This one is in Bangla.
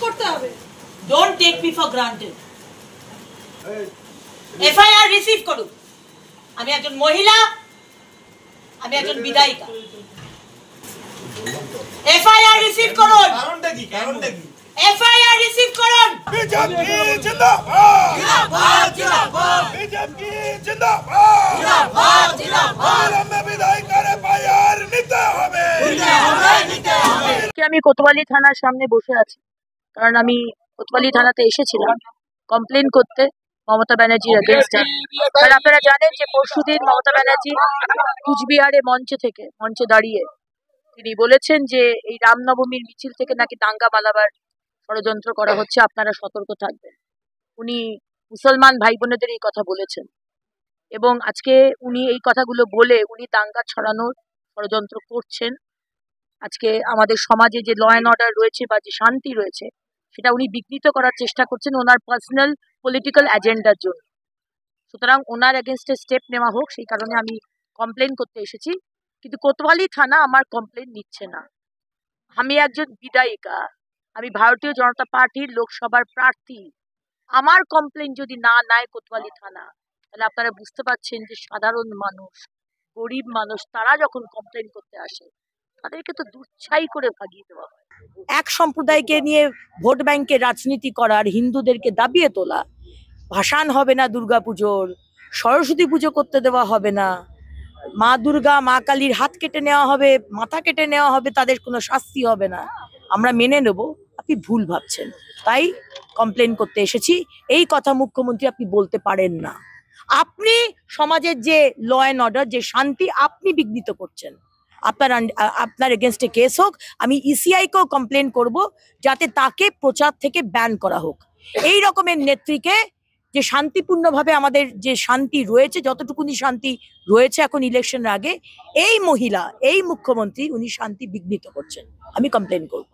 করতে হবে। Don't take me for granted. FIR receive করুন। আমি একজন মহিলা, আমি একজন বিধায়িকা। FIR রিসিভ করুন। কারণটা কি? FIR রিসিভ করুন। বিজেপি জিন্দাবাদ, জিন্দাবাদ জিন্দাবাদ বিজেপি জিন্দাবাদ, জিন্দাবাদ জিন্দাবাদ। বিলম্বে বিধায়িকার FIR নিতে হবে। আমি কোতোয়ালি থানার সামনে বসে আছি, কারণ আমি কোতোয়ালি থানাতে এসেছিলাম কমপ্লেন করতে মমতা ব্যানার্জির এগেইনস্টে। আর আপনারা জানেন যে পরশুদিন মমতা ব্যানার্জি কুচবিহারে মঞ্চে দাঁড়িয়ে তিনি বলেছেন যে এই রামনবমীর মিছিল থেকে নাকি দাঙ্গা বাঁধাবার ষড়যন্ত্র করা হচ্ছে, আপনারা সতর্ক থাকবেন। উনি মুসলমান ভাই বোনেদের এই কথা বলেছেন এবং আজকে উনি এই কথাগুলো বলে উনি দাঙ্গা ছড়ানোর ষড়যন্ত্র করছেন। আজকে আমাদের সমাজে যে ল অ্যান্ড অর্ডার রয়েছে বা যে শান্তি রয়েছে সেটা উনি বিঘ্নিত করার চেষ্টা করছেন ওনার পার্সোনাল পলিটিক্যাল এজেন্ডার জন্য। সুতরাং ওনার এগেনস্টে স্টেপ নেওয়া হোক, সেই কারণে আমি কমপ্লেন করতে এসেছি। কিন্তু কোতোয়ালি থানা আমার কমপ্লেন নিচ্ছে না। আমি একজন বিধায়িকা, আমি ভারতীয় জনতা পার্টির লোকসভার প্রার্থী। আমার কমপ্লেন যদি না নেয় কোতোয়ালি থানা, তাহলে আপনারা বুঝতে পারছেন যে সাধারণ মানুষ, গরিব মানুষ, তারা যখন কমপ্লেন করতে আসে তাদেরকে তো দুচ্ছাই করে ভাগিয়ে দেওয়া হয়। এক সম্প্রদায়কে নিয়ে ভোট ব্যাংকে রাজনীতি করার, হিন্দুদেরকে দাবিয়ে তোলা, ভাসান হবে না দুর্গাপুজোর, সরস্বতী পুজো করতে দেওয়া হবে না, মা দুর্গা মা কালীর হাত কেটে নেওয়া হবে, মাথা কেটে নেওয়া হবে, তাদের কোনো শাস্তি হবে না, আমরা মেনে নেব, আপনি ভুল ভাবছেন। তাই কমপ্লেন করতে এসেছি। এই কথা মুখ্যমন্ত্রী আপনি বলতে পারেন না। আপনি সমাজের যে ল অ্যান্ড অর্ডার, যে শান্তি, আপনি বিঘ্নিত করছেন। আপনার এগেনস্টে কেস হোক, আমি ইসিআইকেও কমপ্লেন করব যাতে তাকে প্রচার থেকে ব্যান করা হোক। এই রকমের নেত্রীকে, যে শান্তিপূর্ণভাবে আমাদের যে শান্তি রয়েছে, যতটুকুনি শান্তি রয়েছে এখন ইলেকশনের আগে, এই মহিলা, এই মুখ্যমন্ত্রী উনি শান্তি বিঘ্নিত করছেন। আমি কমপ্লেন করব।